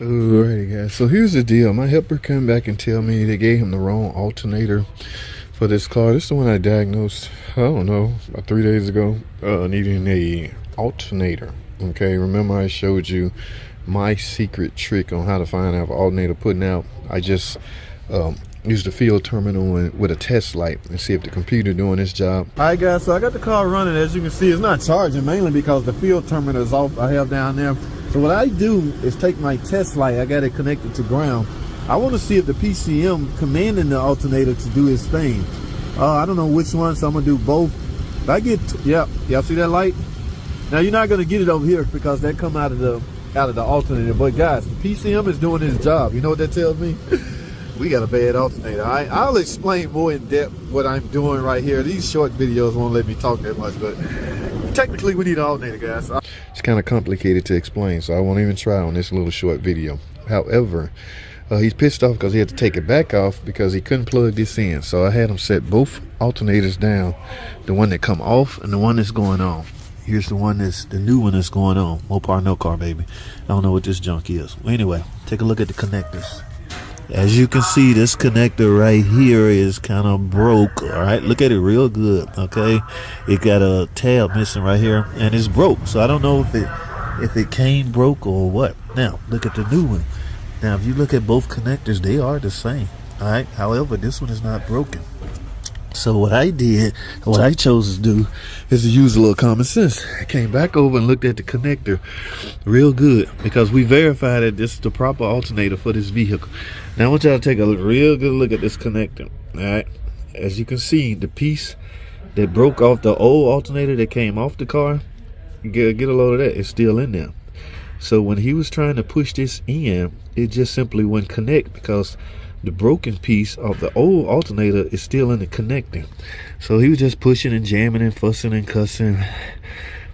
Alrighty guys, so here's the deal. My helper came back and tell me they gave him the wrong alternator for this car. This is the one I diagnosed, I don't know, about 3 days ago, needing a alternator. Okay, remember I showed you my secret trick on how to find out if alternator putting out. I just use the field terminal with a test light and see if the computer doing its job. Alright guys, so I got the car running. As you can see, it's not charging, mainly because the field terminal is off. I have down there. So what I do is take my test light, I got it connected to ground. I want to see if the PCM commanding the alternator to do its thing. I don't know which one, so I'm gonna do both. If I get, yeah, y'all see that light? Now you're not gonna get it over here because that come out of the alternator. But guys, the PCM is doing its job. You know what that tells me? We got a bad alternator. I'll explain more in depth what I'm doing right here. These short videos won't let me talk that much, but technically we need an alternator, guys. It's kind of complicated to explain, so I won't even try on this little short video. However, he's pissed off because he had to take it back off because he couldn't plug this in. So I had him set both alternators down, the one that come off and the one that's going on. Here's the one that's the new one that's going on. Mopar no car, baby. I don't know what this junk is. Well, anyway, take a look at the connectors. As you can see, this connector right here is kind of broke. All right, look at it real good. Okay, it got a tab missing right here and it's broke, so I don't know if it came broke or what. Now look at the new one. Now if you look at both connectors, they are the same. All right, however, this one is not broken. So what I chose to do is to use a little common sense. I came back over and looked at the connector real good because we verified that this is the proper alternator for this vehicle. Now I want y'all to take a real good look at this connector. All right, as you can see, the piece that broke off the old alternator that came off the car, get a load of that, it's still in there. So when he was trying to push this in, it just simply wouldn't connect because the broken piece of the old alternator is still in the connector. So he was just pushing and jamming and fussing and cussing.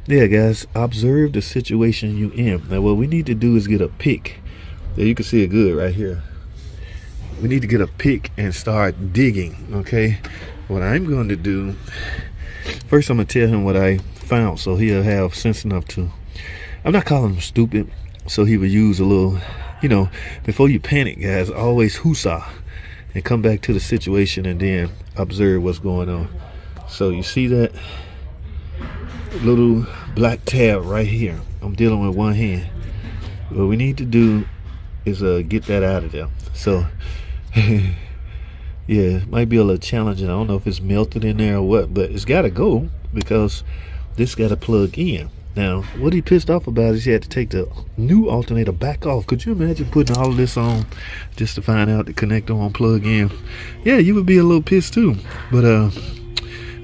Yeah guys, observe the situation you in. Now what we need to do is get a pick. There, you can see it good right here. We need to get a pick and start digging. Okay, what I'm going to do first, I'm gonna tell him what I found so he'll have sense enough to, I'm not calling him stupid, so he would use a little, you know, before you panic guys, always hoosah and come back to the situation and then observe what's going on. So you see that little black tab right here? I'm dealing with one hand. What we need to do is get that out of there. So yeah, it might be a little challenging. I don't know if it's melted in there or what, but it's got to go because this got to plug in. Now, what he pissed off about is he had to take the new alternator back off. Could you imagine putting all of this on just to find out the connector won't plug in? Yeah, you would be a little pissed too. But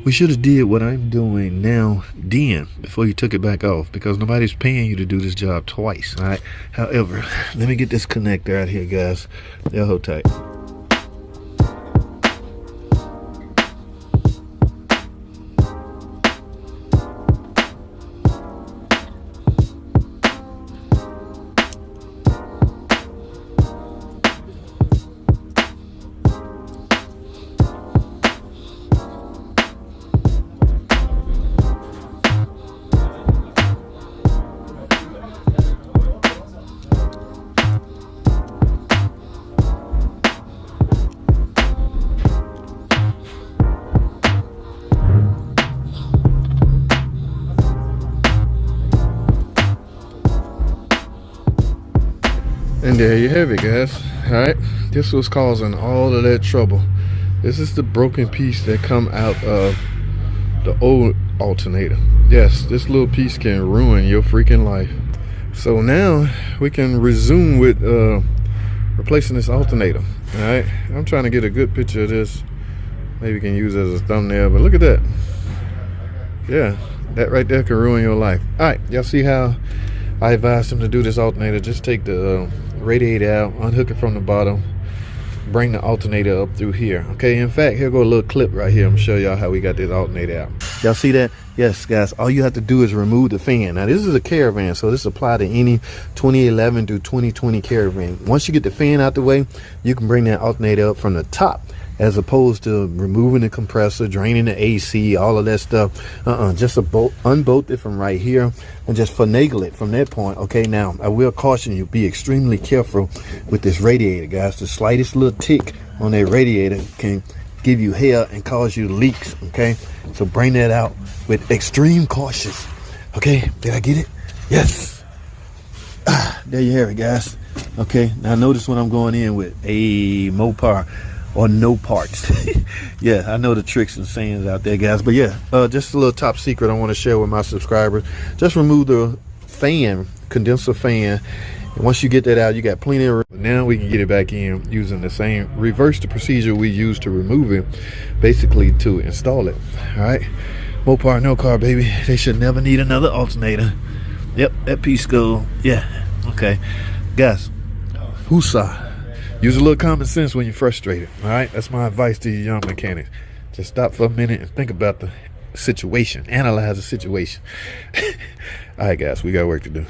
we should have did what I'm doing now then before you took it back off, because nobody's paying you to do this job twice. All right. However, let me get this connector out here, guys. Y'all hold tight. And there you have it, guys. All right, this was causing all of that trouble. This is the broken piece that come out of the old alternator. Yes, this little piece can ruin your freaking life. So now we can resume with replacing this alternator. All right, I'm trying to get a good picture of this. Maybe you can use it as a thumbnail, but look at that. Yeah, that right there can ruin your life. All right, y'all see how I advised him to do this alternator? Just take the radiator out, unhook it from the bottom, bring the alternator up through here. Okay, in fact, here go a little clip right here. I'm gonna show y'all how we got this alternator out. Y'all see that? Yes, guys, all you have to do is remove the fan. Now, this is a Caravan, so this applies to any 2011 to 2020 Caravan. Once you get the fan out the way, you can bring that alternator up from the top, as opposed to removing the compressor, draining the AC, all of that stuff. Just unbolt it from right here and just finagle it from that point. Okay, now I will caution you, be extremely careful with this radiator, guys. The slightest little tick on that radiator can give you hair and cause you leaks. Okay, so bring that out with extreme caution. Okay, did I get it? Yes. There you have it, guys. Okay, now notice what I'm going in with. A Mopar or no parts. Yeah, I know the tricks and sayings out there, guys, but yeah, just a little top secret I want to share with my subscribers. Just remove the fan, condenser fan, and once you get that out, you got plenty of room. Now we can get it back in using the same, reverse the procedure we used to remove it, basically to install it. All right, Mopar, no car, baby. They should never need another alternator. Yep, that piece go. Yeah, okay, guys, woosah. Use a little common sense when you're frustrated. All right, that's my advice to you young mechanics. Just stop for a minute and think about the situation, analyze the situation. All right, guys, we got work to do.